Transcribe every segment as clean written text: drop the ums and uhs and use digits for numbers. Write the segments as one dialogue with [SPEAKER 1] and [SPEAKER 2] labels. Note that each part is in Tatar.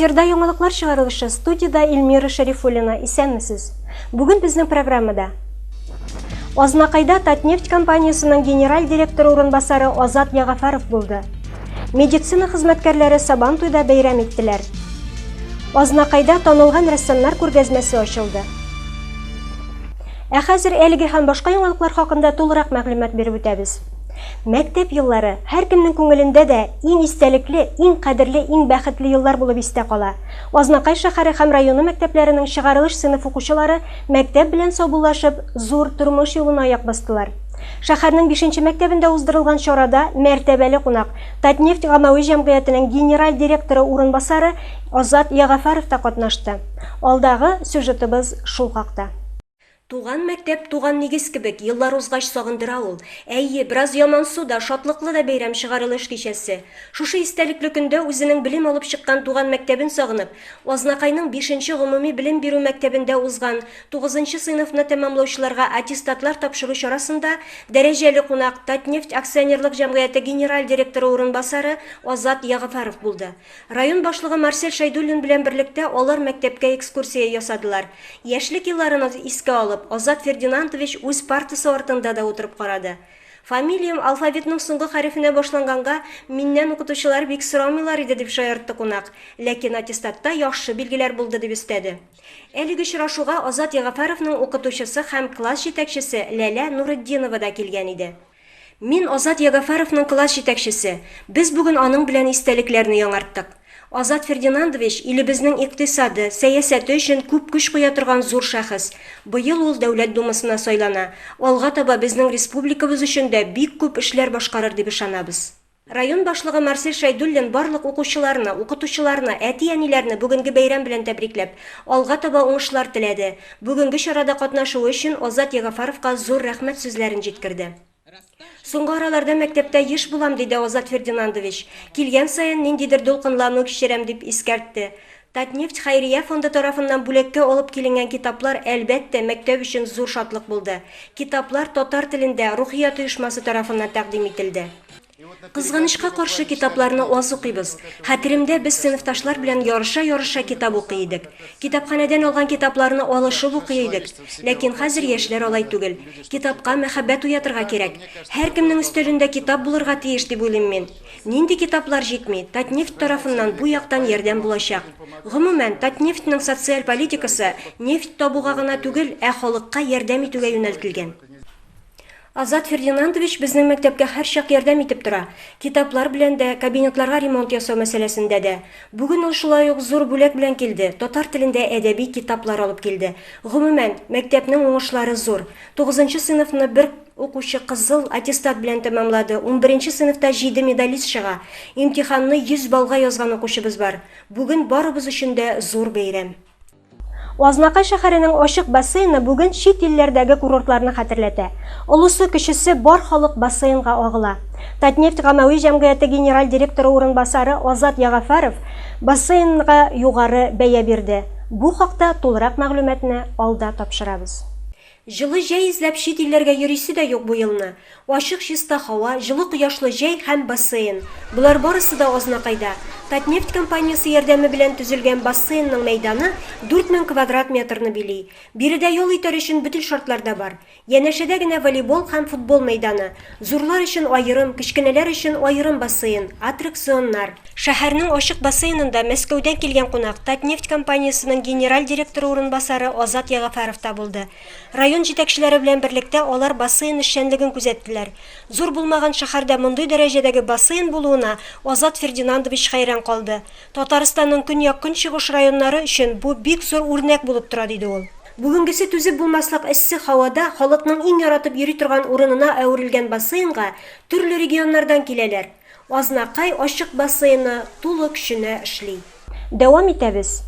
[SPEAKER 1] Эфирда яңалыклар чыгарылышы, студияда Эльмира Шарифуллина. Исәнмесез? Бүген безнең программада Азнакайда Татнефть компаниясының генераль директоры урынбасары Азат Ягафаров булды. Медицина хезмәткәрләре Сабантуйда бәйрәм иттеләр. Азнакайда танылган рәссамнар күргәзмәсе ачылды. Хәзер әлеге һәм башка яңалыклар хакында тулырак мәгълүмат биреп үтәбез. Мәктәп еллары һәркемнең күңелендә дә иң истәлекле, иң кадерле, иң бәхетле еллар булып истә кала. Азнакай шәһәре һәм районы мәктәпләренең чыгарылыш сыйныф укучылары мәктәп белән саубуллашып, зур тормыш юлына аяк бастылар. Шәһәрнең 5-нче мәктәбендә уздырылган чарада мәртәбәле кунак Татнефть гаммави җәмгыятенең генераль директоры урынбасары Азат Ягафаров та катнашты. Алдагы сюжетыбыз шул хакта. Туган мәктәп, туган нигез кебек еллар узгач сагындыра ул. Әйе, бераз яман суда, шатлыклы да бәйрәм чыгарылыш кичәсе. Шушы истәлекле көндә үзенең белем алып чыккан туган мәктәбен сагынып, Азнакайның 5-нче гомуми белем бирү мәктәбендә узган 9-нчы сыйныфны тәмамлаучыларга аттестатлар тапшыру чарасында дәрәҗәле кунак Татнефть акционерлык җәмгыяте генераль директоры урынбасары Азат Ягафаров булды. Район башлыгы Марсель Шайдуллин белән берлектә алар мәктәпкә экскурсия ясадылар. Яшьлек елларын искә алып, Азат Фердинандович үз партасы артында да утырып карады. Фамилиям алфавитның соңгы хәрефенә башланганга, миннән укытучылар бик сорамыйлар иде дип шаяртты кунак, ләкин аттестатта яхшы билгеләр булды дип өстәде. Әлеге очрашуга Азат Ягафаровның укытучысы һәм класс җитәкчесе Ләлә Нуретдинова да килгән иде. Мин Азат Ягафаровның класс җитәкчесе. Без бүген аның белән истәлекләрне яңарттык. Азат Фердинандович илебезнең икътисады, сәясәте өчен күп көч куя торган зур шәхес. Быел ул дәүләт думасына сайлана. Алга таба безнең республикабыз өчен дә бик күп эшләр башкарыр дип ышанабыз. Район башлыгы Марсель Шайдуллин барлык укучыларны, укытучыларны, әти-әниләрне бүгенге бәйрәм белән тәбрикләп, алга таба уңышлар теләде. Бүгенге чарада катнашуы өчен Азат Ягафаровка зур рәхмәт сүзләрен җиткерде. Соңгы араларда мәктәптә еш булам диде Азат Фердинандович. Килгән саен ниндидер дулкынлану кичерәм дип искәртте. Татнефть хәйрия фонды тарафыннан бүлеккә алып киленгән китаплар әлбәттә мәктәп өчен зур шатлык булды. Китаплар татар телендә Рухият оешмасы тарафыннан тәкъдим ителде. Кызганычка каршы китапларны аз укыйбыз. Хәтеремдә без сыйныфташлар белән ярыша китап укый идек. Китапханәдән алган китапларны алышып укый идек. Ләкин хәзер яшьләр алай түгел. Китапка мәхәббәт уятырга кирәк. Һәркемнең өстәлендә китап булырга тиеш дип уйлыйм мин. Нинди китаплар җитми, Татнефть тарафыннан бу яктан ярдәм булачак. Гомумән, Татнефтьнең социаль политикасы нефть табуга гына түгел, халыкка ярдәм итүгә юнәлтелгән. Азат Фердинандович безнең мәктәпкә һәрчак ярдәм итеп тора. Китаплар белән дә, кабинетларга ремонт ясау мәсьәләсендә дә. Бүген ул шулай ук зур бүләк белән килде. Татар телендә әдәби китаплар алып килде. Гомумән, мәктәпнең уңышлары зур. 9-нчы сыйныфны бер укучы кызыл аттестат белән тәмамлады. 11-нче сыйныфта 7 медалист чыга. Имтиханны 100 балга язган укучыбыз бар. Бүген барыбыз өчен дә зур бәйрәм. Азнакай шәһәренең ачык бассейны бүген чит илләрдәге курортларны хәтерләтә. Улысы кечесе бар халык бассейнга агыла. Татнефть гаммави җәмгыяте генераль директоры урынбасары Азат Ягафаров бассейнга югары бәя бирде. Бу хакта тулырак мәгълүматны алда тапшырабыз. Жылы җәй эзләп чит илләргә йөрисе дә юк бу елны. Ачык чиста һава, жылы кояшлы җәй һәм бассейн. Булар барысы да Азнакайда. Татнефть компаниясе ярдәме белән төзелгән бассейнның мәйданы 4000 квадрат метрны били. Биредә ял итәр өчен бөтен шартлар да бар. Янәшәдә генә волейбол һәм футбол мәйданы. Зурлар өчен аерым, кечкенәләр өчен аерым бассейн, аттракционнар. Шәһәрнең ачык бассейнында Мәскәүдән килгән кунак Татнефть компаниясенең генераль директоры урынбасары Азат Ягафаров та булды. Район җитәкчеләре белән берлектә алар бассейн эшчәнлеген күзәттеләр. Зур булмаган шәһәрдә мондый дәрәҗәдәге бассейн булуына Азат Фердинандович хәйран калды. Татарстанның көньяк-көнчыгыш районнары өчен бу бик зур үрнәк булып тора диде ул. Бүгенгесе түзеп булмаслык эссе һавада халыкның иң яратып йөри торган урынына әверелгән бассейнга төрле регионнардан киләләр. Азнакай ачык бассейны тулы көченә эшли. Дәвам итәбез.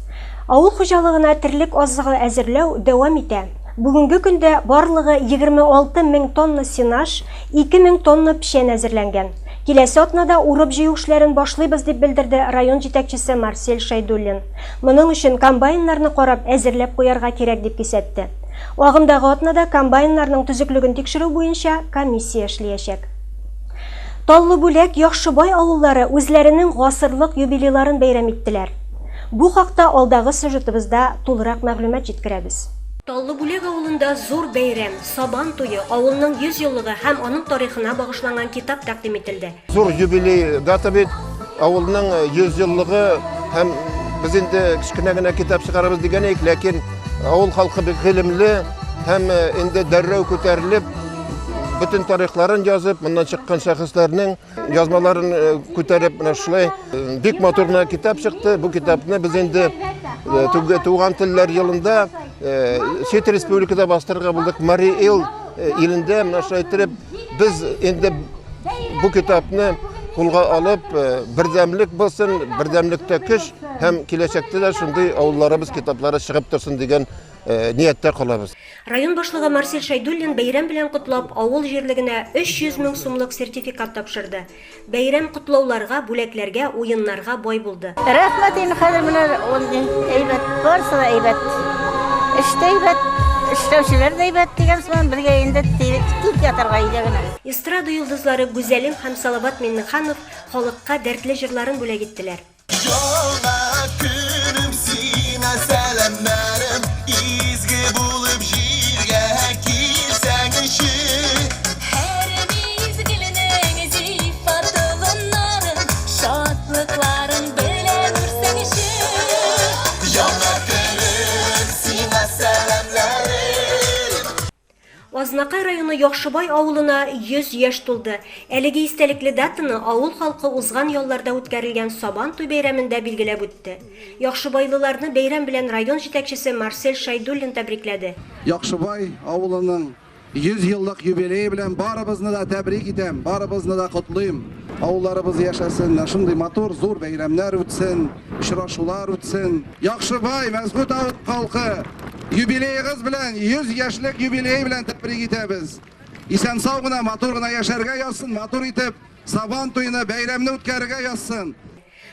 [SPEAKER 1] Авыл хуҗалыгына терлек азыгы әзерләү дәвам итә. Бүгенге көндә барлыгы 26 мең тонна сенаж, 2 мең тонна печән әзерләнгән. Киләсе атнада урып җыю эшләрен башлыйбыз дип белдерде район җитәкчесе Марсель Шайдуллин. Моның өчен комбайннарны карап әзерләп куярга кирәк дип кисәтте. Агымдагы атнада комбайннарның төзеклеген тикшерү буенча комиссия эшләячәк. Таллыбүләк, Яхшыбай авыллары үзләренең гасырлык юбилейларын бәйрәм иттеләр. Бу хакта алдагы сюжетыбызда тулырак мәгълүмат җиткерәбез. Таллыбүләк авылында зур бәйрәм, Сабан туе, авылның 100 еллыгы һәм аның тарихына багышланган китап тәкъдим ителде.
[SPEAKER 2] Зур юбилей дата бит, авылның 100 еллыгы һәм без инде кичкенә генә китап чыгарабыз дигән идек, ләкин авыл халкы бик гыйлемле һәм инде дәррәү күтәрелеп, bütün тарихларын язып, моннан чыккан шәхесләрнең язмаларын күтәреп, менә шулай бик матур китап чыкты. Бу китапны без инде туган телләр елында Чит республикада бастырырга булдык. Мари Эл илендә менә шулай итеп без инде бу китапны кулга алып, бердәмлек булсын, бердәмлектә көч һәм киләчәктә дә шундый авылларыбыз китаплары чыгып торсын дигән нияттә калабыз.
[SPEAKER 1] Район башлыгы Марсель Шайдуллин бәйрәм белән котлап авыл җирлегенә 300 мең сумлык сертификат тапшырды. Бәйрәм котлауларга, бүләкләргә, уеннарга бай булды.
[SPEAKER 3] Рәхмәт инде хәзер менә әйбәт, барысы да әйбәт. Эштә әйбәт, эшләүчеләр дә әйбәт дигән сыман бергә инде тик ятарга иде генә.
[SPEAKER 1] Эстрада йолдызлары Гүзәлим һәм Салават Миннеханов халыкка дәртле җырларын бүләк иттеләр. Азнакай районы Яхшыбай авылына 100 яшь тулды. Әлеге истәлекле датаны авыл халкы узган ялларда үткәрелгән Сабан туй бәйрәмендә билгеләп үтте. Яхшыбайлыларны бәйрәм белән район җитәкчесе Марсель Шайдуллин тәбрикләде.
[SPEAKER 4] Яхшыбай авылының 100 еллык юбилее белән барыбызны да тәбрик итәм, барыбызны да котлыйм. Авылларыбыз яшәсен, шундый матур зур бәйрәмнәр үтсен, очрашулар үтсен. Яхшыбай Мәзгут авыл халкы юбилеегыз белән, 100 яшьлек юбилей белән тәбрик итәбез. Исән сау гына, матур гына яшәргә язсын, матур итеп Сабан туйны, бәйрәмне үткәрергә язсын.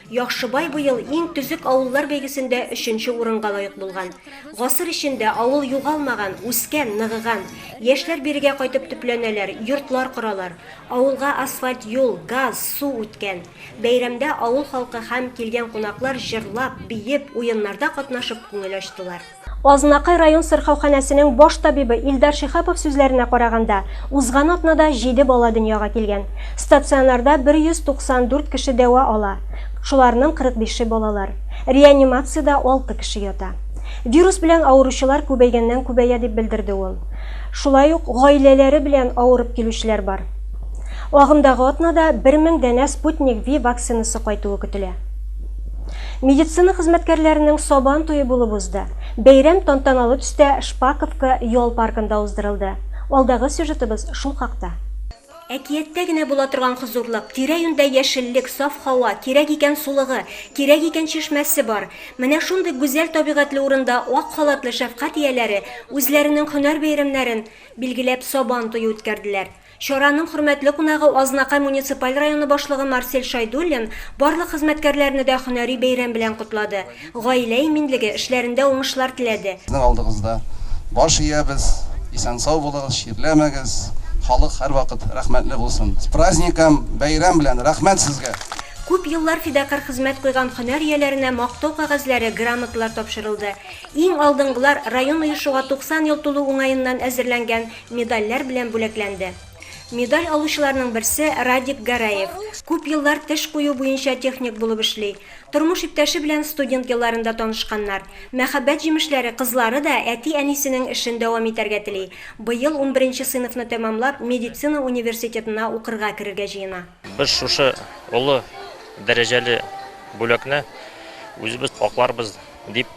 [SPEAKER 1] Яхшыбай быел иң төзек авыллар бәйгесендә 3нче урынга лаек булган. Гасыр эчендә авыл югалмаган, үскән, ныгыган. Яшьләр бирегә кайтып төпләнәләр, йортлар коралар. Авылга асфальт юл, газ, су үткән. Бәйрәмдә авыл халкы һәм килгән кунаклар җырлап, биеп, уеннарда катнашып күңел ачтылар. Азнакай район сырхауханәсенең баш табибы Илдар Шихапов сүзләренә караганда, узган атнада 7 бала дөньяга килгән. Стационарда 194 кеше дәва ала. Шуларның 45-е балалар. Реанимациядә 6 кеше ята. Вирус белән авыручылар күбәйгәннән күбәя дип белдерде ул. Шулай ук гаиләләре белән авырып килүчеләр бар. Агымдагы атнада 1000 дәнә Спутник V вакцинасы кайтуы көтелә. Медицина хезмәткәрләренең Сабан туе булып узды. Бәйрәм тантаналы төстә Шпаковка ял паркында уздырылды. Алдагы сюжетыбыз шул хакта. Әкияттә генә була торган хозурлык, тирә-юньдә яшеллек, саф һава, кирәк икән сулыгы, кирәк икән чишмәсе бар. Менә шундый гүзәл табигатьле урында ак халатлы шәфкать ияләре үзләренең һөнәр бәйрәмнәрен билгеләп Сабан туе үткәрделәр. Чараның хөрмәтле кунагы Азнакай муниципаль районы башлыгы Марсель Шайдуллин барлык хезмәткәрләрне дә һөнәри бәйрәм белән котлады. Гаилә иминлеге эшләрендә уңышлар теләде.
[SPEAKER 4] Безнең алдыгызда баш иябез, исән сау булыгыз, ширләмәгез. Халык һәр вакыт рәхмәтле булсын. С праздником, бәйрәм белән рәхмәт сезгә.
[SPEAKER 1] Күп еллар фидакар хезмәт куйган һөнәр ияләренә мактау кагазьләре, грамоталар тапшырылды. Иң алдынгылар район оешуга 90 ел тулу уңаеннан әзерләнгән медальләр белән бүләкләнде. Медаль алучыларның берсе Радик Гараев. Күп еллар теш кую буенча техник булып эшли. Тормыш иптәше белән студент елларында танышканнар. Мәхәббәт җимешләре кызлары да әти-әнисенең эшен дәвам итәргә тели. Быел 11нче сыйныфны тәмамлап, медицина университетына укырга керергә җыена.
[SPEAKER 5] Без шушы олы дәрәҗәле бүләкне үзебез акларбыз дип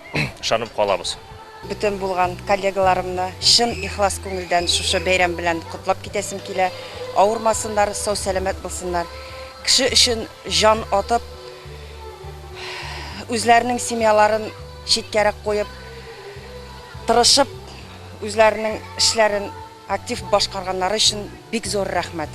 [SPEAKER 5] ышанып калабыз.
[SPEAKER 3] Бүтән булган коллегаларымны чын ихлас күңелдән шушы бәйрәм белән котлап китәсем килә. Авырмасыннар, сау сәламәт булсыннар. Кеше өчен жан атып, үзләренең семьяларын читкәрәк куеп, тырышып, үзләренең эшләрен актив башкарганнары өчен бик зур рәхмәт.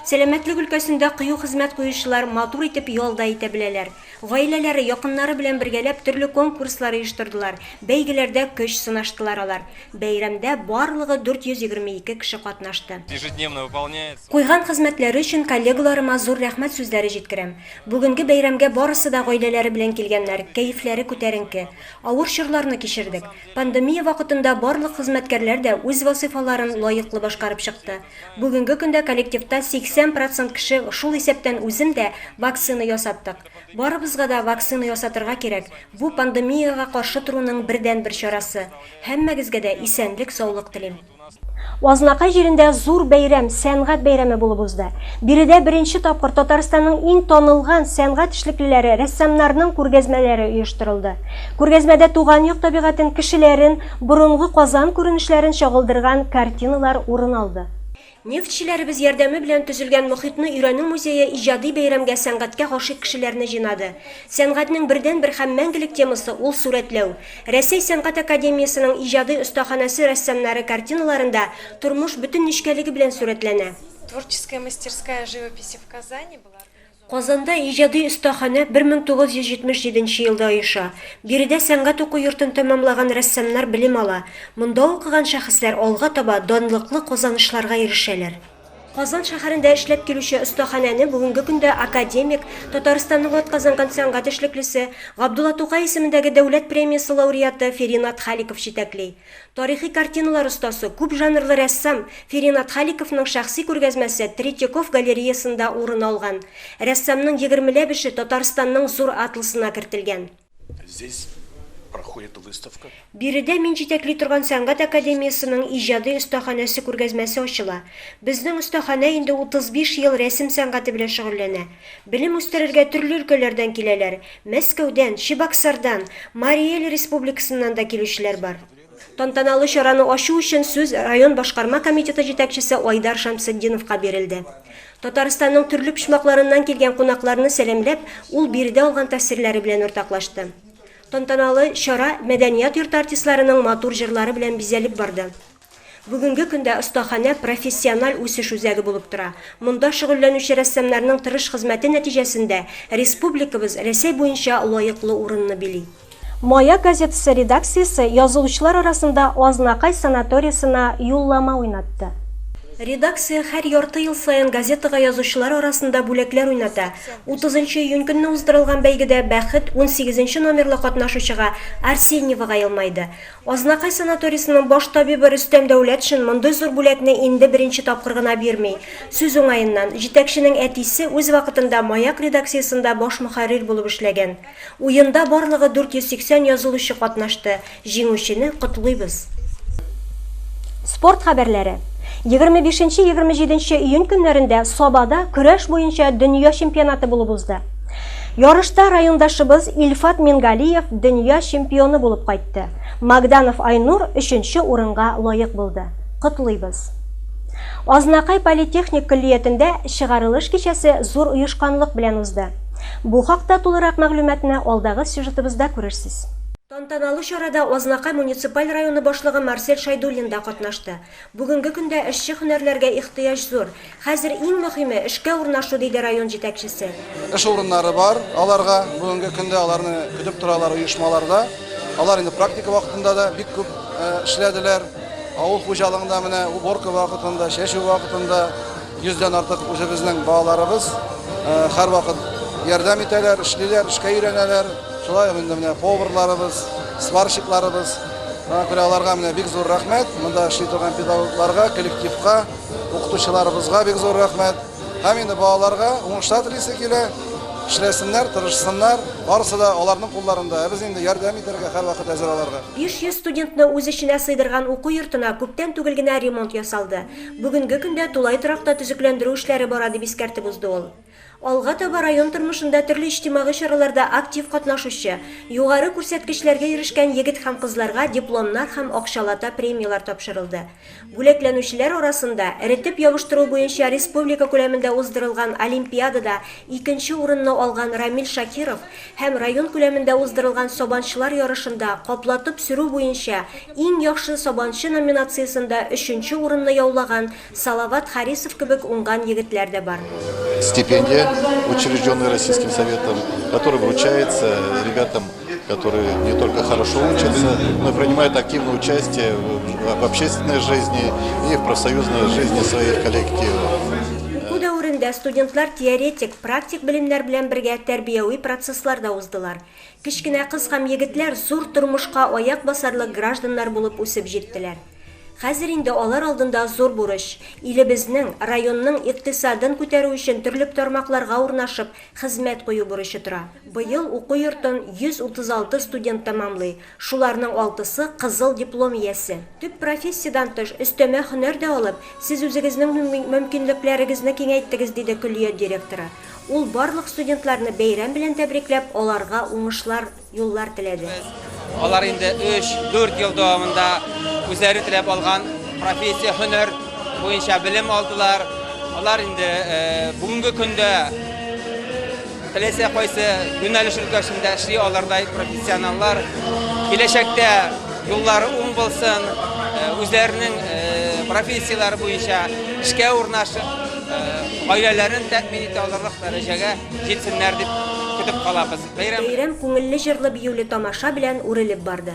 [SPEAKER 1] Сәламәтлек өлкәсендә кыю хезмәт куючылар матур итеп ялда итә беләләр. Гаиләләре, якыннары белән бергәләп төрле конкурслар оештырдылар. Бәйгеләрдә көч сынаштылар алар. Бәйрәмдә барлыгы 422 кеше катнашты.
[SPEAKER 6] Ежедневно выполняется.
[SPEAKER 1] Куйган хезмәтләре өчен коллегаларыма зур рәхмәт сүзләре җиткерәм. Бүгенге бәйрәмгә барысы да гаиләләре белән килгәннәр, кәефләре күтәренке. Авыр чорларны кичердек. Пандемия вакытында барлык хезмәткәрләр дә үз вазифаларын лаеклы башкарып чыкты. Бүгенге көндә коллективта 80% кеше шул исәптән үзем дә вакцина ясаттык. Барыбызга да вакцина ясатырга кирәк. Бу пандемияга каршы торуның бердән-бер чарасы. Һәммәгезгә дә исәнлек, саулык телим. Азнакай җирендә зур бәйрәм, сәнгать бәйрәме булып узды. Биредә беренче тапкыр Татарстанның иң танылган сәнгать эшлеклеләре, рәссамнарның күргәзмәләре оештырылды. Күргәзмәдә туган як табигатен, кешеләрен, борынгы Казан күренешләрен чагылдырган картиналар урын алды. Нефтчиләребез ярдәме белән төзелгән Мохитны өйрәнү музее иҗади бәйрәмгә сәнгатькә гашыйк кешеләрне җыйнады. Сәнгатьнең бердән-бер һәм мәңгелек темасы ул сурәтләү. Рәсәй сәнгать академиясының иҗади остаханәсе рәссамнары картиналарында тормыш бөтен нечкәлеге белән сурәтләнә.
[SPEAKER 7] Творческая мастерская живописи в Казани была.
[SPEAKER 1] Казанда иҗади остахана 1977 елда оеша. Биредә сәнгать уку йортын тәмамлаган рәссамнар белем ала. Монда укыган шәхесләр алга таба данлыклы казанышларга ирешәләр. Казан шәһәрендә эшләп килүче остаханәне бүгенге көндә академик, Татарстанның атказанган сәнгать эшлеклесе, Габдулла Тукай исемендәге дәүләт премиясе лауреаты Феринат Халиков җитәкли. Тарихи картиналар остасы, күп жанрлы рәссам Феринат Халиковның шәхси күргәзмәсе Третьяков галереясында урын алган. Рәссамның 20ләп эше Татарстанның зур атлысына кертелгән.
[SPEAKER 6] Здесь проходит выставка.
[SPEAKER 1] Биредә мин җитәкли торган сәнгать академиясының иҗади остаханәсе күргәзмәсе ачыла. Безнең остаханә инде 35 ел рәсем сәнгате белән шөгыльләнә. Белем үстерергә төрле өлкәләрдән киләләр. Мәскәүдән, Чебоксардан, Марий Эл республикасыннан да килүчеләр бар. Тантаналы чараны ачу өчен сүз район башкарма комитеты җитәкчесе Айдар Шамсетдиновка бирелде. Татарстанның төрле почмакларыннан килгән кунакларны сәламләп, ул биредә алган тәэсирләре белән уртаклашты. Тантаналы чара мәдәният йорты артистларының матур җырлары белән бизәлеп барды. Бүгенге көндә остаханә профессиональ үсеш үзәге булып тора. Монда шөгыльләнүче рәссамнарның тырыш хезмәте нәтиҗәсендә республикабыз Рәсәй буенча лаеклы урынны били. Маяк газетасы редакциясе язылучылар арасында Азнакай санаториясына юллама уйнатты. Редакция һәр ярты ел сайын газетага язучылар арасында бүләкләр уйната. 30 июнь көнне уздырылган бәйгедә бәхет 18 номерлы катнашучыга Арсеньевага елмайды. Азнакай санаториясының баш табибы Рөстәм Дәүләтшин мондый зур бүләкне инде беренче тапкыр гына бирми. Сүз уңаеннан җитәкченең әтисе үз вакытында Маяк редакциясында баш мөхәррир булып эшләгән. Уенда барлыгы 480 язылучы катнашты. Җиңүчене котлыйбыз. Спорт хәбәрләре. 25-27 июнь көннәрендә Сабада көрәш буенча дөнья чемпионаты булып узды. Ярышта райондашыбыз Илфат Мингалиев дөнья чемпионы булып кайтты. Магданов Айнур 3нче урынга лаек булды. Котлыйбыз. Азнакай политехник коллиятендә чыгарылыш кичәсе зур оешканлык белән узды. Бу хакта тулырак мәгълүматны алдагы сюжетыбызда күрерсез. Тантаналы чарада Азнакай муниципаль районы башлыгы Марсель Шайдуллин да катнашты. Бүгенге көндә эшче һөнәрләргә ихтыяҗ зур. Хәзер иң мөһиме эшкә урнашу диде район җитәкчесе.
[SPEAKER 4] Эш урыннары бар, аларга бүгенге көндә аларны көтеп торалар оешмаларда. Алар инде практика вакытында да бик күп эшләделәр. Авыл хуҗалыгында менә уборка вакытында, чәчү вакытында 100дән артык үзебезнең балаларыбыз һәр вакыт ярдәм итәләр, эшлиләр, эшкә өйрәнәләр. Шулай инде менә поварларыбыз, сварщикларыбыз, аларга менә бик зур рәхмәт. Монда эшли торган педагогларга, коллективка, укытучыларыбызга бик зур рәхмәт. Һәм инде балаларга уңышлар телисе килә. Эшләсеннәр, тырышсыннар. Барысы да аларның кулларында. Без инде ярдәм итәргә һәр вакыт әзер аларга.
[SPEAKER 1] 500 студентны үз эченә сыйдырган уку йортына күптән түгел генә ремонт ясалды. Бүгенге көндә тулай торакта төзекләндерү эшләре бара дип искәртеп узды ул. Алга таба район тормышында төрле иҗтимагый чараларда актив катнашучы, югары күрсәткечләргә ирешкән егет һәм кызларга дипломнар һәм акчалата премиялар тапшырылды. Бүләкләнүчеләр арасында рәтип ябыштыру буенча республика күләмендә уздырылган олимпиадада 2нче урынны алган Рамил Шакиров һәм район күләмендә уздырылган сабанчылар ярышында каплатып сөрү буенча иң яхшы сабанчы номинациясендә 3нче урынны яулаган Салават Харисов кебек уңган егетләр дә бар.
[SPEAKER 8] Стипендия, учрежденная Российским Советом, которая вручается ребятам, которые не только хорошо учатся, но и принимают активное участие в общественной жизни и в профсоюзной жизни своих коллективов.
[SPEAKER 1] Уку дәверендә студентлар теоретик, практик белемнәр белән бергә тәрбияви процессларда уздылар. Кечкенә кыз һәм егетләр зур тормышка аяк басарлык гражданнар булып үсеп җиттеләр. Хәзер инде алар алдында зур бурыч. Илебезнең, районның икътисадын күтәрү өчен төрле тармакларга урнашып, хезмәт кую бурычы тора. Быел уку йортын 136 студент тәмамлый. Шуларның 6-сы кызыл диплом иясе. Төп профессиядан тыш өстәмә һөнәр дә алып, сез үзегезнең мөмкинлекләрегезне киңәйттегез, диде күлия директоры. Ул барлык студентларны бәйрәм белән тәбрикләп, аларга уңышлар, юллар теләде.
[SPEAKER 9] Алар инде 3-4 ел дәвамында үзләре теләп алган профессия, һөнәр буенча белем алдылар. Алар инде бүгенге көндә теләсә кайсы юнәлеш өлкәсендә эшли алардай профессионаллар. Киләчәктә юллары уң булсын, үзләренең профессияләре буенча эшкә урнашып, гаиләләрен тәэмин итә алырлык дәрәҗәгә җитсеннәр дип көтеп калабыз.
[SPEAKER 1] Бәйрәм күңелле җырлы биюле тамаша белән үрелеп барды.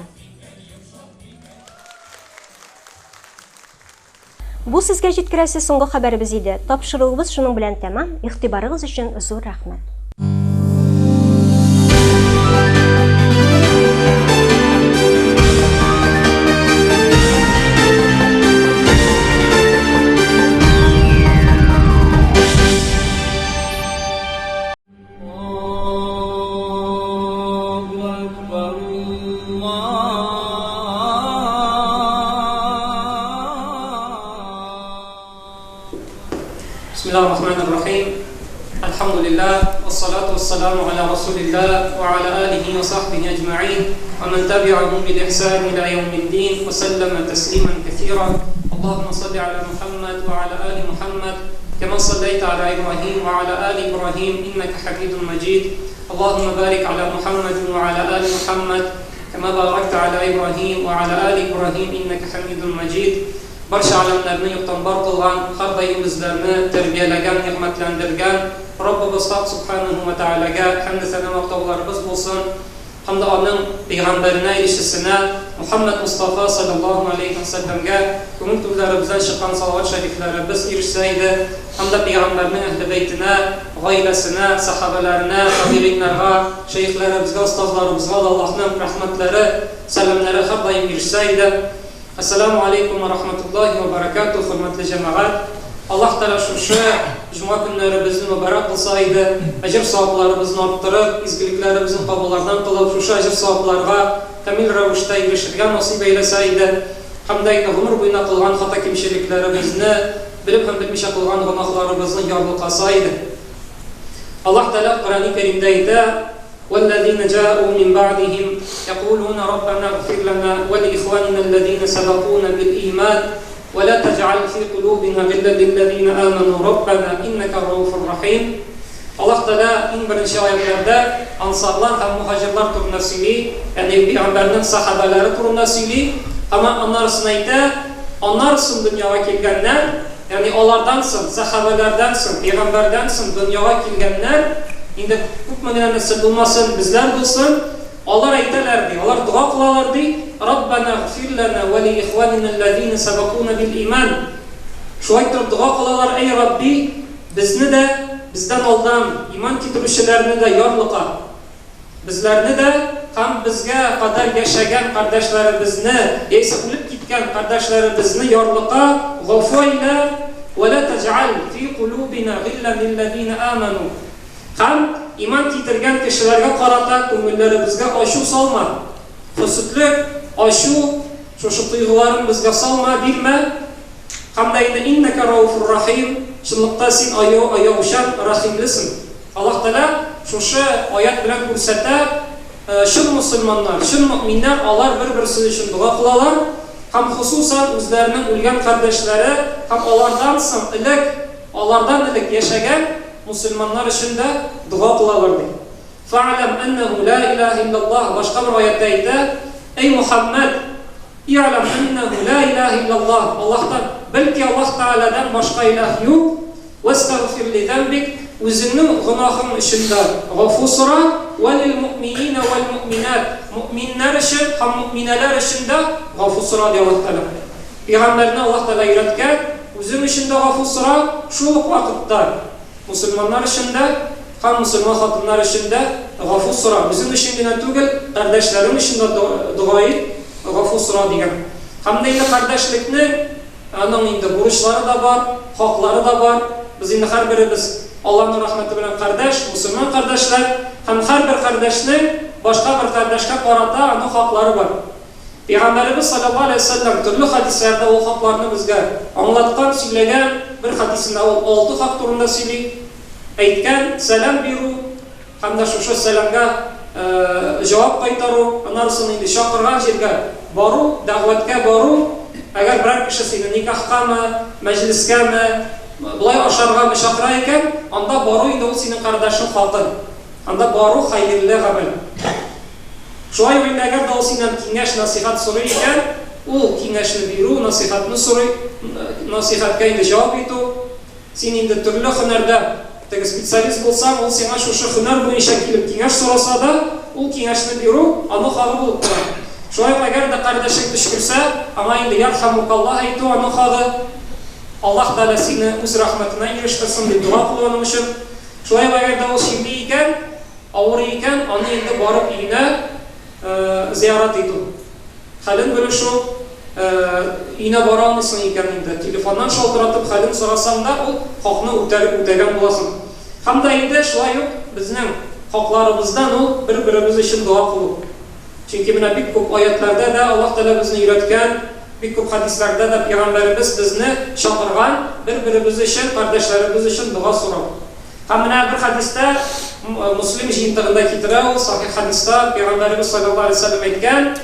[SPEAKER 1] Бу сезгә җиткерәсе соңгы хәбәребез иде. Тапшыруыбыз шуның белән тәмам. Игътибарыгыз өчен зур рәхмәт.
[SPEAKER 10] بسم الله الرحمن الرحيم الحمد لله والصلاة والسلام على رسول الله وعلى آله وصحبه أجمعين ومن تبعهم بالإحسان إلى يوم الدين وسلم تسليما كثيرا اللهم صل على محمد وعلى آل محمد كما صليت على إبراهيم وعلى آل إبراهيم إنك حميد مجيد اللهم بارك على محمد وعلى آل محمد كما باركت على إبراهيم وعلى آل إبراهيم إنك حميد مجيد Barcha alamlarni yo'qdan bor qilgan, har doim bizlarni tarbiyalagan, ne'matlantirgan Robbimiz subhanahu va taolaga hamd sana maqtovlarimiz bo'lsin. Hamda uning payg'ambarina erishishini Muhammad Mustafa sallallohu alayhi vasallamga ko'ngil tunlarimizdan chiqqan salovat shariflari biz erishsaydi, hamda payg'ambarning ahli baytina, oilasini, sahobalarni, tabiinlarga, shayxlarimizga, ustozlarimizga Allohning rahmatlari, salomlari har doim erishsaydi. Assalamu alaykum wa rahmatullahi wa barakatuh, hurmatli jamoat. Alloh taolo shu juma kunlari bizni muborak qilsaydi, ajr savoblarimizni orttirib, izgiliklarimizni qabullardan qilib, shu ajr savoblarga kamil ravishda erishishga nasib eylasaydi, hamda umr bo'yina qilgan xato kamchiliklarimizni bilib ham bilmay qilgan gunohlarimizni yorliq qilsaydi. Alloh taolo Qur'oni Karimda aytadi: والذين جاءوا من بعدهم يقولون ربنا اغفر لنا ولإخواننا الذين سبقونا بالإيمان ولا تجعل في قلوبنا غلا للذين آمنوا ربنا إنك رؤوف رحيم. Allah Teala in birinchi oyatlarda ansarlar ham muhojirlar turida söyleyip, yani Peygamberning sahabalari turida söyleyip, ama onlarısını aytadi, onlarısın dunyoga kelganlar, yani onlardansın, sahabalardansın, Peygamberdansın dunyoga kelganlar. Endi ko'pmagina narsa bo'lmasin, bizlar bo'lsin. Alloh aytalardi, ular duo qilarlardi. Robbana ighfir lana va li ikhwanina allazina sabaquna bil iman. Shu aytib duo qilarlar, ey Robbi, bizni de bizdan oldin iymon keltiruvchilarni de yorliqa. Bizlarni de ham bizga qadar yashagan qardoshlarimizni, esa o'lib ketgan qardoshlarimizni yorliqa, g'affoyla va la taj'al fi qulubina ghillan lil ladina amanu. Ham iman keltirgan kishilarga qarata ko'ngillarimizga oshuv solma. Husudlik, oshuv, shu tuyg'ularni bizga solma, bilma. Hamda innaka raufur rahim, shunliqda sen oyovshan, rahimlisan. Аллаһ Тәала шушы аят белән күрсәтә, шул мусламаннар, шул мөэминнәр алар бер-берсе өчен дуа кылалар, һәм хусусан үзләренең үлгән кардәшләре һәм алардан соң алардан элек яшәгән мусламаннар өчен дә дуа кылалар ди. Фа'лам аннаху ла илаха иллаллаһ, башка бер аятта әйтә, эй Мухаммад, i'lam annahu la ilaha illallah, Аллаһтан, бәлки Аллаһ Тааладан башка илаһ юк, вастагфир ли занбик, үзеңнең гынаһың өчен дә гафу сора, ва лил муъминина вал муъминат, муъминнәр өчен һәм муъминалар өчен дә гафу сора ди Аллаһ Таала. Пәйгамбәрне Аллаһ Таала өйрәткән, үзең өчен дә гафу сора, шул ук вакытта мусламаннар өчен дә һәм мусламан хатыннар өчен дә гафу сора. Үзең өчен генә түгел, кардәшләрең өчен дә дуа ит, гафу сора дигән. Һәм дә инде кардәшлекнең аның инде бурычлары да бар, хаклары да бар. Без инде һәрберебез Аллаһның рәхмәте белән кардәш, мусламан кардәшләр, һәм һәрбер кардәшнең башка бер кардәшкә карата аның хаклары бар. Пәйгамбәрбез саллаллаһу алейһи ва саллям төрле хадисләрдә ул хакларны безгә аңлаткан, сөйләгән. Бер хадисендә ул 6 хак турында сөйли. Әйткән, сәлам бирү, һәм дә шушы сәламга җавап кайтару, анарсын инде чакырган җиргә бару, дәгъвәткә бару, әгәр берәр кеше сине никахкамы, мәҗлескәме, булай ашаргамы чакыра икән, анда бару инде ул синең кардәшең хакы. Анда бару хәерле гамәл. Шулай инде әгәр дә ул синнән киңәш, насихат сорый икән, ул киңәшне бирү, насихатны сорый, насихаткә инде җавап итү. Син инде төрле һөнәрдә теге специалист булсаң, ул сиңа шушы һөнәр буенча килеп киңәш сораса да, ул киңәшне бирү аның хагы булып тора. Шулай әгәр дә кардәшең төшкерсә, аңа инде ярхамукаллаһ әйтү аның хагы. Аллаһ Тәала сине үз рәхмәтенә ирештерсен дип дуа кылу аның өчен. Шулай әгәр дә ул шимли икән, авыр икән, аны инде барып өенә зиярат итү. Хәлен белешү, өенә бара алмыйсың икән инде, телефоннан шалтыратып хәлен сорасаң да, ул хакны үтәгән буласың. Һәм дә инде шулай ук безнең хакларыбыздан ул бер-беребез өчен дуа кылу. Чөнки менә бик күп аятларда да Аллаһ Тәала безне өйрәткән, бик күп хадисларда да Пәйгамбәрбез безне чакырган, бер-беребез өчен, кардәшләребез өчен дуа сорау. Һәм менә бер хадистә Муслим җыентыгында китерә, ул сахих хадиста Пәйгамбәрбез саллаллаһу алейһи ва саллям әйткән,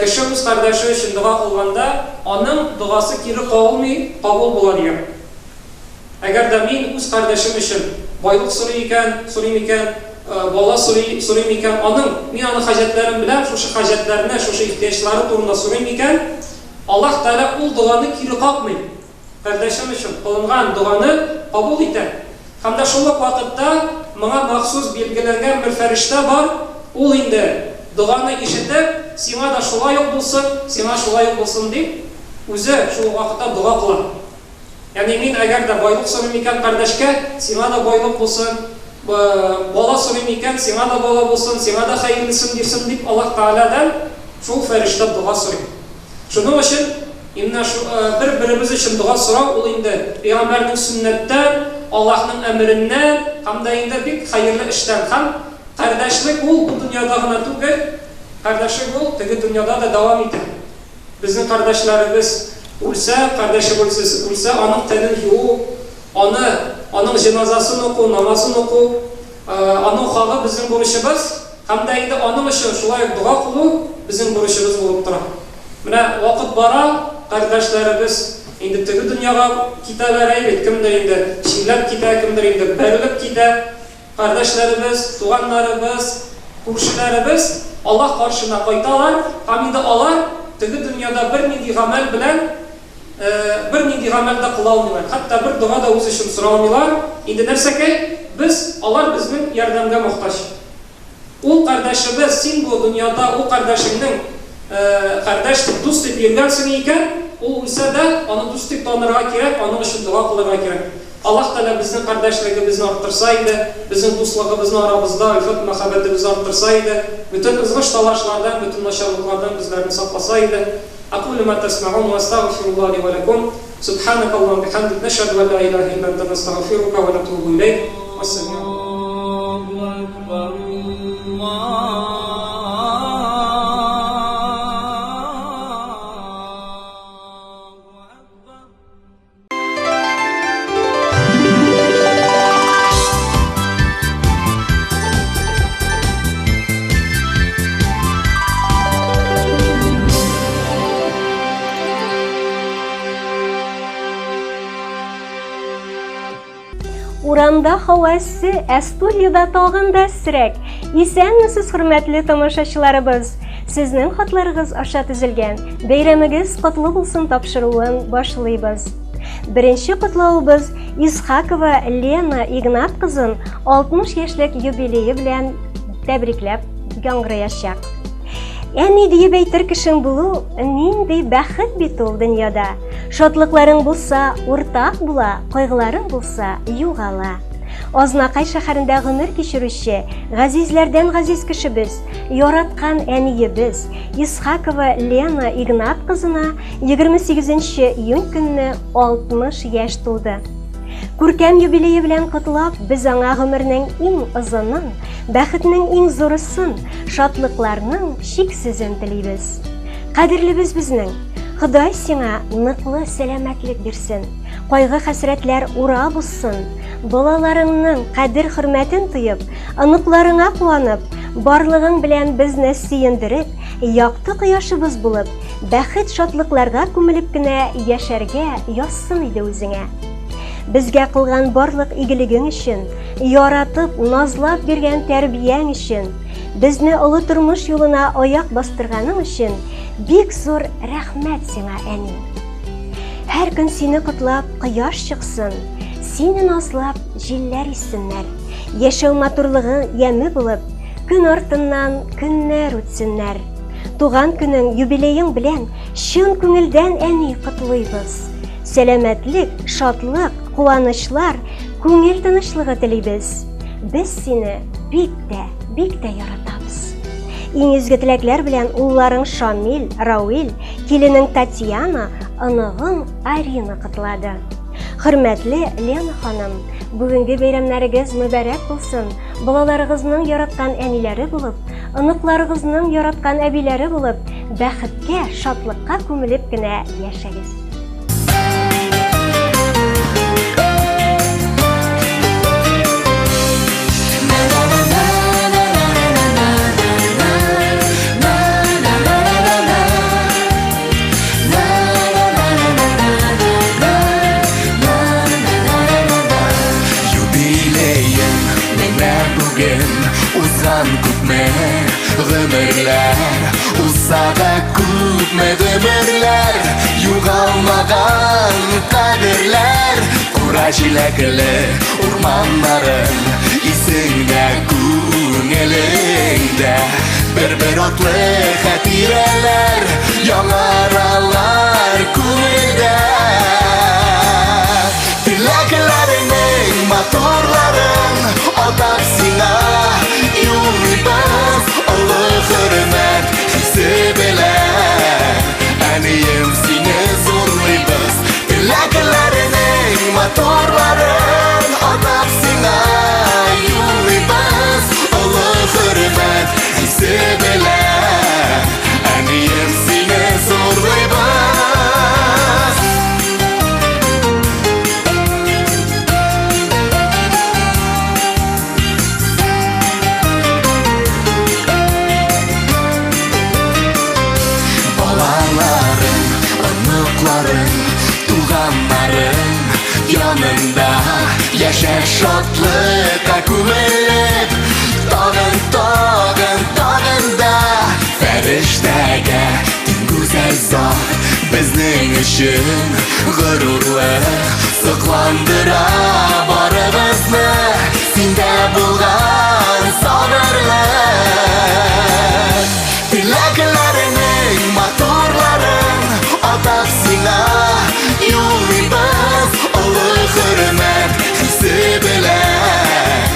[SPEAKER 10] кеше үз кардәше өчен дуа кылганда, аның дуасы кире кагылмый, кабул була дигән. Әгәр дә мин үз кардәшем өчен байлык сорый икән, бала сорый икән, мин аның хаҗәтләрен беләм, шушы хаҗәтләрне, шушы ихтиҗлары турында сорый икән, Аллаһ Тәала ул дуаны кире какмый. Кардәшем өчен кылынган дуаны кабул итә. Һәм дә шул вакытта моңа махсус билгеләнгән бер фәрештә бар, ул инде дуаны ишетеп, сиңа да шулай ук булсын дип, үзе шул вакытта дуа кыла. Ягъни мин әгәр дә байлык сорый икән кардәшкә, сиңа да байлык булсын, бала сорый икән, сиңа да бала булсын, сиңа да хәерлесен бирсен дип Аллаһ Тааладан шул фәрештә дуа сорый. Шуның өчен инде бер-беребез өчен дуа сорау ул инде Пәйгамбәрнең сөннәттән, Аллаһның әмереннән, һәм дә инде бик хәерле эштән. Һәм кардәшлек ул бу дөньяда гына түгел, кардәшлек ул теге дөньяда да дәвам итә. Безнең кардәшләребез үлсә, кардәшебез үлсә, аның тәнен юу, аның җеназасын уку, намазын уку, аның хагы безнең бурычыбыз, һәм дә инде аның өчен шулай дуа кылу безнең бурычыбыз булып тора. Менә вакыт бара, кардәшләребез инде теге дөньяга китәләр, әйбәт, кемдер инде шиңләп китә, кемдер инде бәрелеп китә. Кардәшләребез, туганнарыбыз, күршеләребез Аллаһ каршына кайталар, һәм инде алар теге дөньяда бер нинди гамәл белән, бер нинди гамәл дә кыла алмыйлар. Хәтта бер дуа да үз өчен сора алмыйлар. Инде нәрсәкә алар безнең ярдәмгә мохтаҗ. Ул кардәшебез, син бу дөньяда ул кардәшеңнең кардәш дип, дус дип йөргәнсең икән, ул үлсә дә аны дус дип танырга кирәк, аның өчен дуа кылырга кирәк. Аллаһ Тәала безнең кардәшлегебезне арттырса иде, безнең дуслыгыбызны арабызда, илфат мәхәббәтебезне арттырса иде, бүтән ызгыш талашлардан, бүтән начарлыклардан безләрне сакласа иде. أقول ما تسمعون وأستغفر الله لي ولكم سبحانك اللهم وبحمدك نشهد أن لا إله إلا أنت نستغفرك ونتوب إليك والسلام
[SPEAKER 1] Урамда һавасы, студияда тагын да сирәк. Исәнмесез, хөрмәтле тамашачыларыбыз? Сезнең хатларыгыз аша төзелгән бәйрәмегез котлы булсын тапшыруын башлыйбыз. Беренче котлавыбыз Исхакова Лена Игнат кызын 60 яшьлек юбилее белән тәбрикләп яңгыраячак. Әни диеп әйтер кешең булу нинди бәхет бит ул дөньяда. Шатлыкларың булса, уртак була, кайгыларың булса, югала. Азнакай шәһәрендә гомер кичерүче, газизләрдән газиз кешебез, яраткан әниебез Исхакова Лена Игнат кызына 28 июнь көнне 60 яшь тулды. Күркәм юбилее белән котлап, без аңа гомернең иң озынын, бәхетнең иң зурысын, шатлыкларның чиксезен телибез. Кадерлебез безнең, Ходай сиңа ныклы сәламәтлек бирсен, кайгы-хәсрәтләр ура булсын, балаларыңның кадер-хөрмәтен тоеп, аныкларыңа куанып, барлыгың белән безне сөендереп, якты кояшыбыз булып, бәхет-шатлыкларга күмелеп кенә яшәргә язсын иде үзеңә. Безгә кылган барлык игелегең өчен, яратып, назлап биргән тәрбияң өчен, безне олы тормыш юлына аяк бастырганың өчен бик зур рәхмәт сиңа, әни. Һәр көн сине котлап кояш чыксын, сине назлап җилләр исеннәр, яшәү матурлыгы яме булып, көн артыннан көннәр үтсеннәр. Туган көнең, юбилеең белән чын күңелдән, әни, котлыйбыз. Сәламәтлек, шатлык, куанычлар, күңел тынычлыгы телибез. Без сине бик тә яратабыз. Иң изге теләкләр белән улларың Шамил, Рауил, киленең Татьяна, оныгың Арина котлады. Хөрмәтле Лена ханым, бүгенге бәйрәмнәрегез мөбарәк булсын. Балаларыгызның яраткан әниләре булып, оныкларыгызның яраткан әбиләре булып, бәхеткә, шатлыкка күмелеп кенә яшәгез.
[SPEAKER 11] Uzada күпме гомерләр, югалмаган кадерләр, кура җиләкле урманнарың, исеңдә күңелеңдә, бер атлы хатирәләр, яңаралар күңелдә. Теләкләреңнең матурларын атап сиңа юлыбыз, олы хөрмәт хисе белән, әнием сине зурлыйбыз. Теләкләреңнең матурларын атап сиңа юлыбыз, олы хөрмәт хисе белән, әнием сине зурлыйбыз. Туганнарың янында яшәр шатлыкка күмелеп, тагын да фәрештәгә тиң гүзәл зат безнең өчен горурлы, сокландыра барыбызны синдә булган сабырлык. Теләкләреңнең матурларын атап сиңа юлыбыз, олы хөрмәт хисе белән,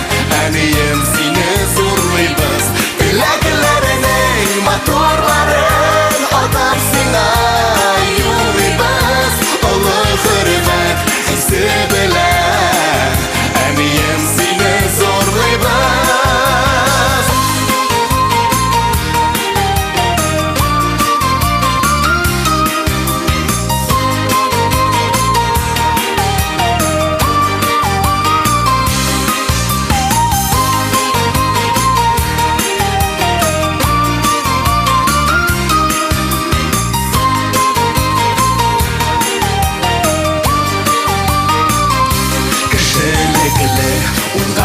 [SPEAKER 11] әнием сине зурлыйбыз. Теләкләреңнең матурларын атап сиңа юлыбыз, олы хөрмәт хисе белән, әнием сине зурлыйбыз.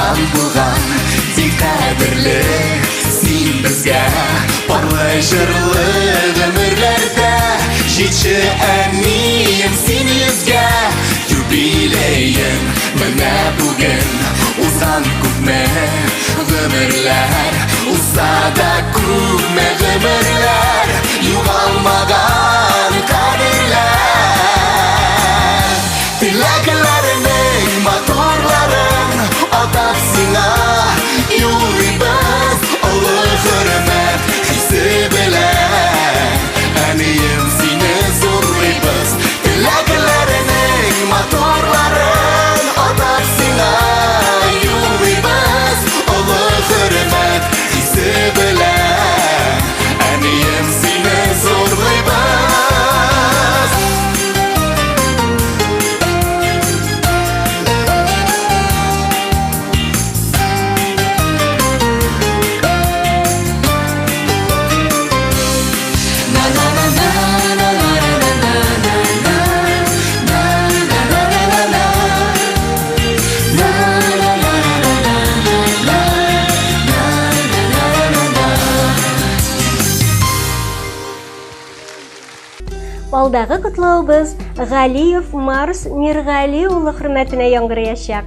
[SPEAKER 11] Туган, туган, бик кадерле син безгә парлы җырлы гомерләрдә җитче әнием син йөзгә юбилеен менә бүген узган күпме гомерләр узса да күпме гомерләр югалмаган кадерләр теләкләрнең матурларын атап сиңа юллыйбыз олы хөрмәт хисе белән әнием сине зурлыйбыз теләкләрнең матурларын атап сиңа юллыйбыз олы хөрмәт хисе белән әнием сине зурлыйбыз
[SPEAKER 1] Алдагы котлаубыз Галиев Марс Миргали улы хөрмәтенә яңгырыячак.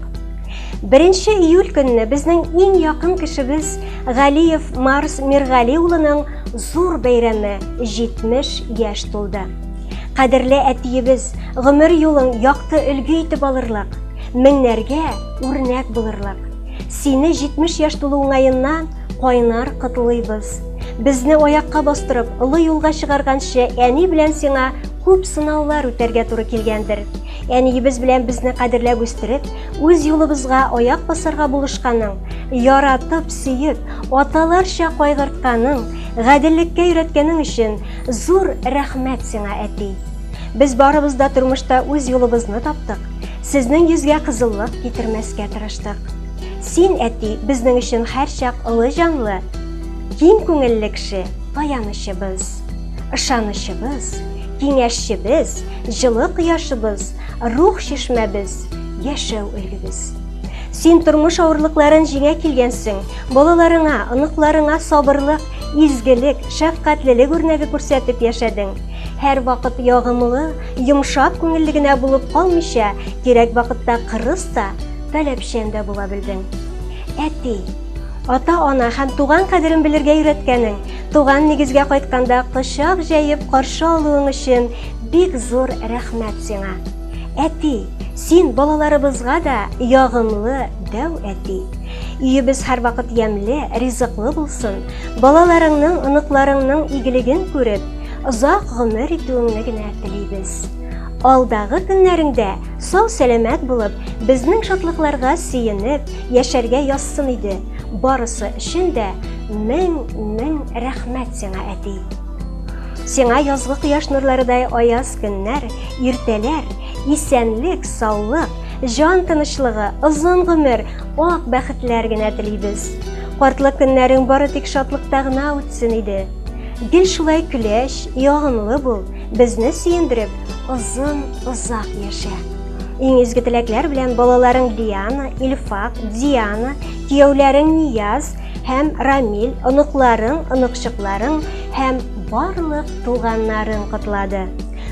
[SPEAKER 1] 1 июль көнне безнең иң якын кешебез Галиев Марс Миргали улының зур бәйрәме 70 яшь тулды. Кадерле әтиебез, гомер юлың якты өлге итеп алырлык, меңнәргә үрнәк булырлык. Сине 70 яшь тулу уңаеннан кайнар котлыйбыз. Безне аякка бастырып, олы юлга чыгарганчы әни белән сиңа күп сынаулар үтәргә туры килгәндер. Әниебез белән безне кадерләп үстереп, үз юлыбызга аяк басарга булышканың, яратып, сөеп, аталарча кайгыртканың, гаделлеккә өйрәткәнең өчен зур рәхмәт сиңа, әти. Без барыбыз да тормышта үз юлыбызны таптык. Сезнең йөзгә кызыллык китермәскә тырыштык. Син, әти, безнең өчен һәрчак олы җанлы, киң күңелле кеше, таянычыбыз, ышанычыбыз, киңәшчебез, җылы кояшыбыз, рух чишмәбез, яшәү өлгебез. Син тормыш авырлыкларын җиңә килгәнсең, балаларыңа, оныкларыңа сабырлык, изгелек, шәфкатьлелек үрнәге күрсәтеп яшәдең. Һәр вакыт ягымлы, йомшак күңелле генә булып калмыйча, кирәк вакытта кырыс та, таләпчән дә була белдең. Әти, ата-ана һәм туган кадерен белергә өйрәткәнең, туган нигезгә кайтканда кочак җәеп каршы алуың өчен бик зур рәхмәт сиңа. Әти, син балаларыбызга да ягымлы дәү әти. Өебез һәр вакыт ямьле, ризыклы булсын. Балаларыңның, оныкларыңның игелеген күреп, озак гомер итүеңне генә телибез. Алдагы көннәреңдә сау-сәламәт булып, безнең шатлыкларга сөенеп, яшәргә язсын иде. Барысы өчен дә мең рәхмәт сиңа, әти. Сиңа язгы кояш нурларыдай аяз көннәр, иртәләр, исәнлек, саулык, җан тынычлыгы, озын гомер, ак бәхетләр генә телибез. Картлык көннәрең бары тик шатлыкта гына үтсен иде. Гел шулай көләч, ягымлы бул, безне сөендереп, озак яшә. Иң изге теләкләр белән балаларың Диана, Илфак, Диана, кияүләрең Нияз һәм Рамил, оныкларың, оныкчыкларың һәм барлык туганнарың котлады.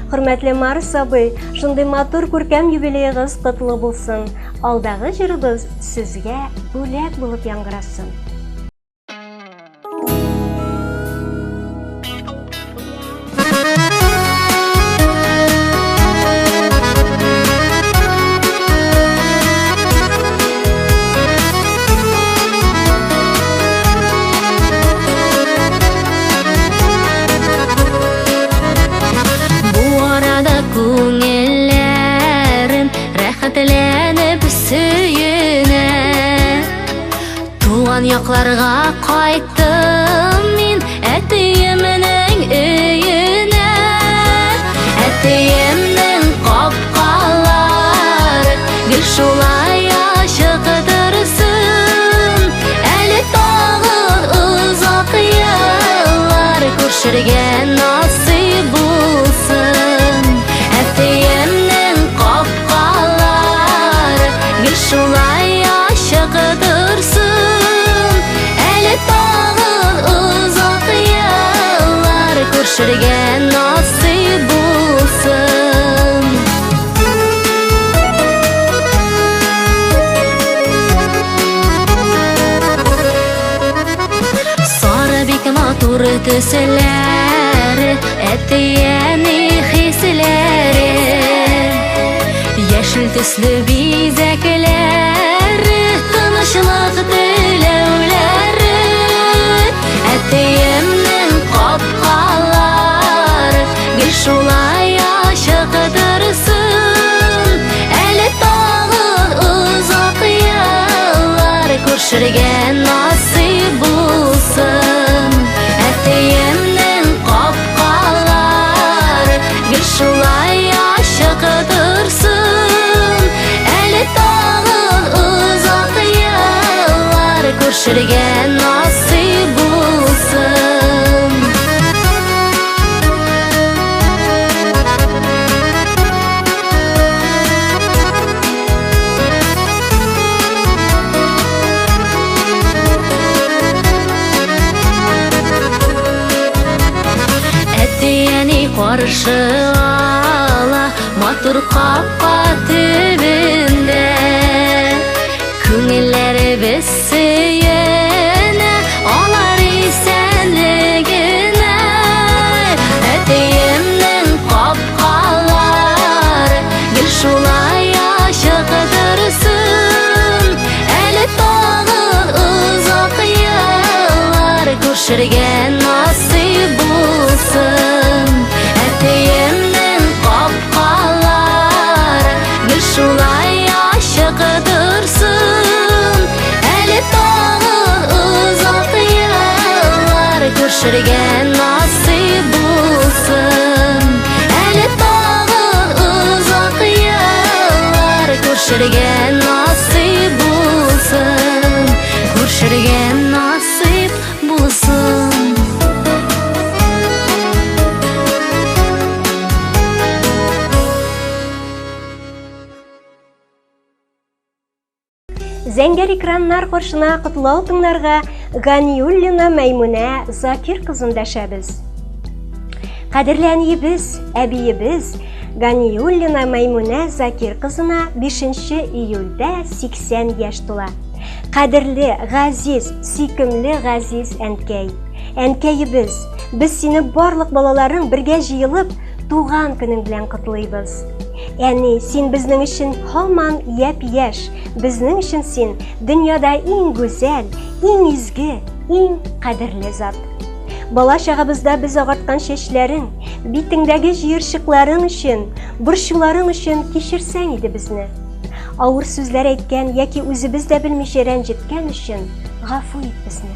[SPEAKER 1] Хөрмәтле Марс абый, шундый матур күркәм юбилейгыз котлы булсын. Алдагы җырыбыз сезгә бүләк булып яңгырасын.
[SPEAKER 12] Күңелләрем рәхәтләнеп сөенә, туган якларга кайттым мин әтиемнең өенә. Әтиемнең капкалары гел шулай ачык торсын, әле тагы озак еллар күршергә насыйп булсын. Әтиемнең капкалары гел шулай ачык матур төсләре, әтияне хисләре, яшел төсле бизәкләре, тынычлык теләүләре, әтиемнең капкалары гел шулай ачык торсын, әле тагы озак еллар күршергә насыйп булсын. Әтиемнең капкалары гел шулай ачык торсын, әле тагы озак еллар күршергә насыйп булсын. Әтияне каршы ала матур капка төбендә, күңелләребез сөенә алар исәнлегенә. Әтиемнең капкалары гел шулай ачык торсын, әле тагы озак еллар күршергә насыйп булсын. Әтиемнең капкалары гел шулай ачык торсын, әле тагы озак еллар күршергә насыйп булсын. Әле тагы озак еллар күршергә насыйп булсын, күршергә насыйп булсын.
[SPEAKER 1] Зәңгәр экраннар каршына котлау тыңларга Ганиуллина Мәймүнә Закир кызын дәшәбез. Кадерле әниебез, әбиебез Ганиуллина Мәймүнә Закир кызына 5 июльдә 80 яшь тула. Кадерле, газиз, сөйкемле газиз әнкәй. Әнкәйебез, без сине барлык балаларың бергә җыелып туган көнең белән котлыйбыз. Әни, син безнең өчен һаман япь-яшь, безнең өчен син дөньяда иң гүзәл, иң изге, иң кадерле зат. Бала чагыбызда без агарткан чәчләрең, битеңдәге җыерчыкларың өчен, борчуларың өчен кичерсәң иде безне. Авыр сүзләр әйткән яки үзебез дә белмичә рәнҗеткән өчен гафу ит безне.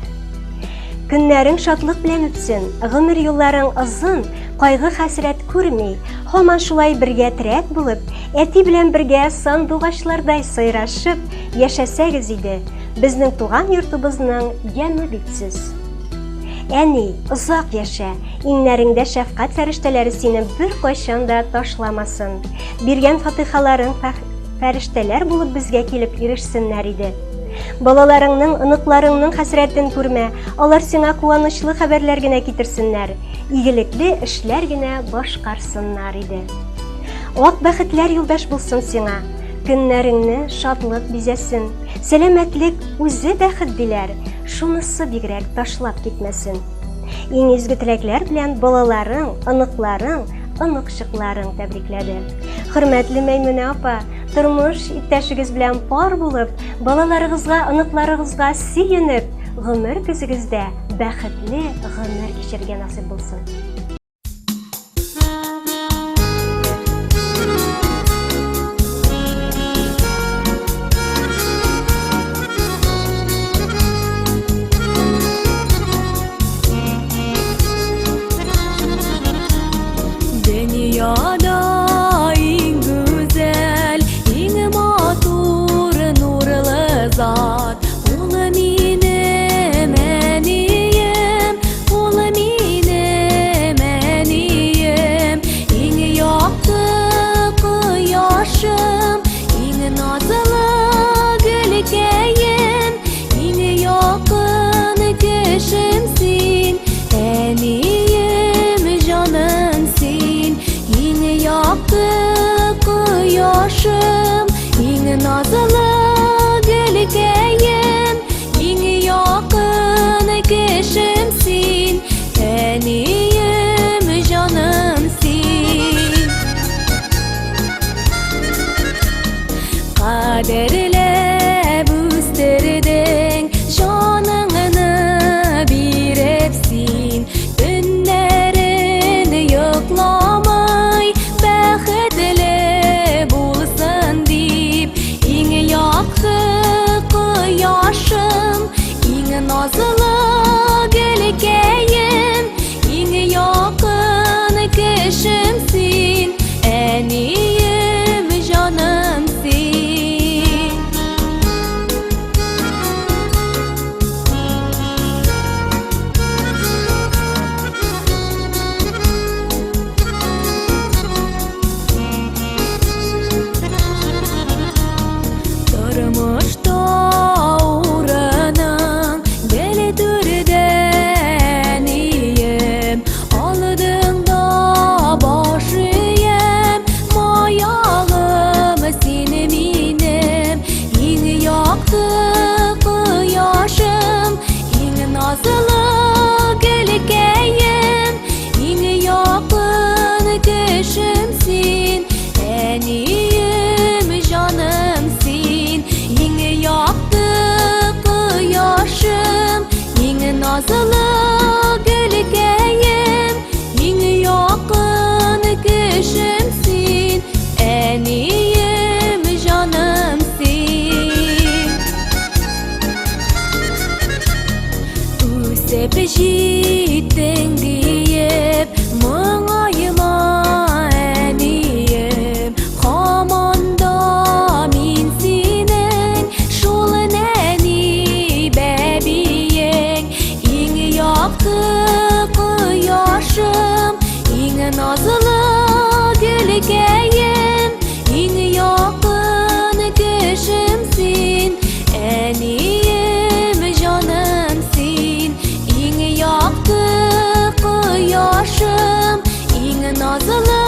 [SPEAKER 1] Көннәрең шатлык белән үтсен, гомер юлларың озын, кайгы хәсрәт күрми, һаман шулай бергә терәк булып, әти белән бергә сандугачлардай сайрашып яшәсәгез иде, безнең туган йортыбызның яме битсез. Әни, озак яшә, иңнәреңдә шәфкать фәрештәләре сине бер кайчан да ташламасын. Биргән фатихаларың фәрештәләр булып безгә килеп ирешсеннәр иде. Балаларыңның, оныкларыңның хәсрәтен күрмә, алар сиңа куанычлы хәбәрләр генә китерсеннәр, игелекле эшләр генә башкарсыннар иде. Ак бәхетләр юлдаш булсын сиңа, көннәреңне шатлык бизәсен, сәламәтлек үзе бәхет диләр, шунысы бигрәк ташлап китмәсен. Иң изге теләкләр белән балаларың, оныкларың, оныкчыкларың тәбрикләде. Хөрмәтле Мәймүнә апа, тормыш иптәшегез белән пар булып, балаларыгызга, оныкларыгызга сөенеп, гомер көзегездә бәхетле гомер кичергә насыйп булсын.
[SPEAKER 12] Dünyada en güzel, en matur, nurlu zat. Ol benim eniyim, ol benim Kaderlep üsterdin Canını birepsin Günlerin yoklamay Bäxetli bulsun dip İň yaktı kıyaşım İň nazlı gelkeyim İň yakın kişimsin Eniyim canımsın Durmuşda uğranan deli türden iyiyim Aldığında başıyım Mayağım senin minim İň yaktı kıyaşım İň nazlı gelkeyim İň yakın kişimsin Eniyim canımsın İň yaktı kıyaşım İň nazlı gelkeyim İň yakın kişimsin Eniyim canımsın Üsep jittin diyip Mıngayma eniyim Hamanda min senin Şol neni bebiyen İň yaktı kıyaşım İň nazlı gelkeyim İň yakın kişimsin Eniyim canımsın İň yaktı kıyaşım İň nazlı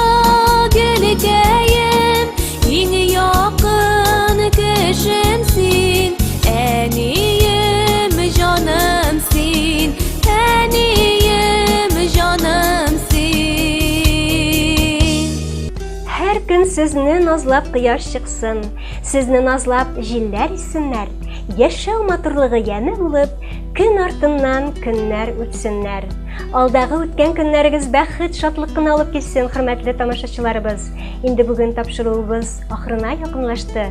[SPEAKER 12] gelkeyim İň yakın kişimsin Eniyim canımsın Eniyim canımsın
[SPEAKER 1] Her gün sizni nazlap kıyaş çıksın, sizni nazlap jiller issinler. Yaşau matırlığı yana bulup, gün артыннан günler ötsinler. Alдағы өткен günleriniz бәхет, шатлык кына алып килсен, хөрмәтле тамашачыларыбыз. Инде бүген тапшыруыбыз ахырына якынлашты.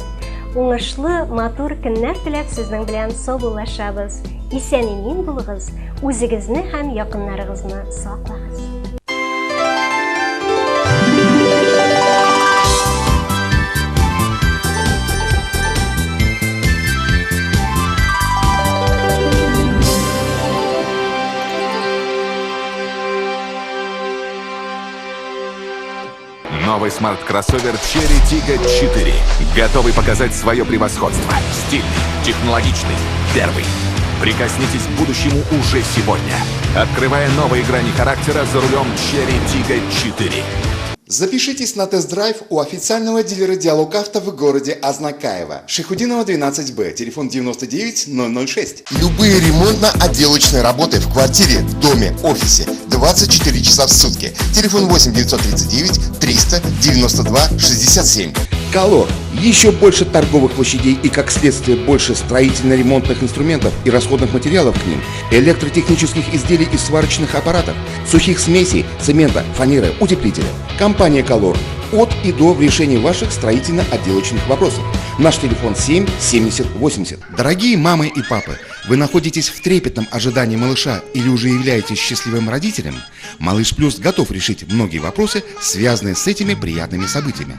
[SPEAKER 1] Уңышлы, матур көннәр теләп сезнең белән саубуллашабыз. Исән-имин булыгыз, үзегезне һәм якыннарыгызны саклагыз.
[SPEAKER 13] Новый смарт-кроссовер Cherry Tiggo 4. Готовый показать свое превосходство. Стильный, технологичный, первый. Прикоснитесь к будущему уже сегодня. Открывая новые грани характера за рулем Cherry Tiggo 4.
[SPEAKER 14] Запишитесь на тест-драйв у официального дилера Диалог Авто в городе Азнакаево. Шихудинова 12Б, телефон 99 006.
[SPEAKER 15] Любые ремонтно-отделочные работы в квартире, доме, офисе 24 часа в сутки. Телефон 8 939 300 92 67.
[SPEAKER 16] Колор. Еще больше торговых площадей и, как следствие, больше строительно-ремонтных инструментов и расходных материалов к ним, электротехнических изделий и сварочных аппаратов, сухих смесей, цемента, фанеры, утеплителя. Компания «Колор». От и до в решении ваших строительно-отделочных вопросов. Наш телефон 7 70 80.
[SPEAKER 15] Дорогие мамы и папы, вы находитесь в трепетном ожидании малыша или уже являетесь счастливым родителем? Малыш Плюс готов решить многие вопросы, связанные с этими приятными событиями.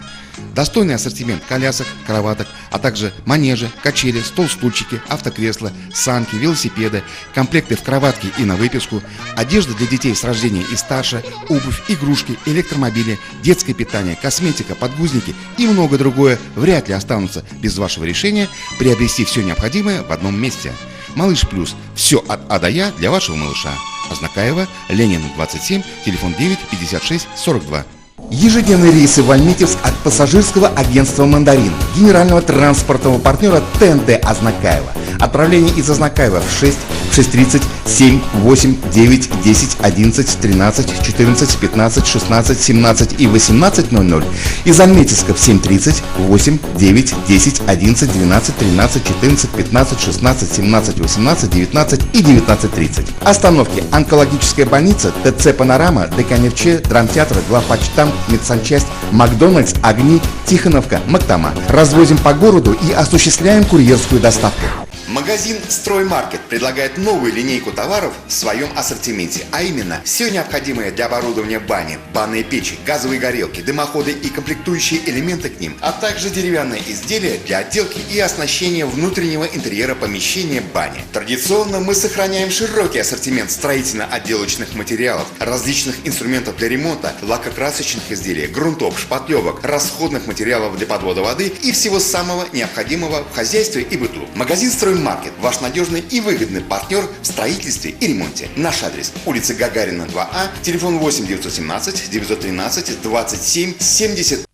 [SPEAKER 15] Достойный ассортимент колясок, кроваток, а также манежи, качели, стол-стульчики, автокресла, санки, велосипеды, комплекты в кроватке и на выписку, одежда для детей с рождения и старше, обувь, игрушки, электромобили, детское питание, косметика, подгузники и многое другое вряд ли останутся без вашего решения приобрести все необходимое в одном месте. Малыш Плюс. Все от А до Я для вашего малыша. Азнакаево, Ленина, 27, телефон 9 56 42.
[SPEAKER 16] Ежедневные рейсы в Альметьевск от пассажирского агентства «Мандарин», генерального транспортного партнера ТНТ Азнакаево. Отправление из Азнакаево в 6, в 6:30, 7, 8, 9, 10, 11, 13, 14, 15, 16, 17 и 18:00 и Замметьевска в 7:30, 8, 9, 10, 11, 12, 13, 14, 15, 16, 17, 18, 19 и 19:30. Остановки: онкологическая больница, ТЦ «Панорама», ДКНФЧ, драмтеатр, главпочтамт, медсанчасть, Макдональдс, Огни, Тихоновка, Мактама. Развозим по городу и осуществляем курьерскую доставку.
[SPEAKER 14] Магазин «Строймаркет» предлагает новую линейку товаров в своем ассортименте, а именно все необходимое для оборудования бани, банные печи, газовые горелки, дымоходы и комплектующие элементы к ним, а также деревянные изделия для отделки и оснащения внутреннего интерьера помещения бани. Традиционно мы сохраняем широкий ассортимент строительно-отделочных материалов, различных инструментов для ремонта, лакокрасочных изделий, грунтов, шпатлевок, расходных материалов для подвода воды и всего самого необходимого в хозяйстве и быту. Магазин «Строймаркет» – ваш надежный и выгодный партнер в строительстве и ремонте. Наш адрес – улица Гагарина, 2А, телефон 8 917 913 27 70.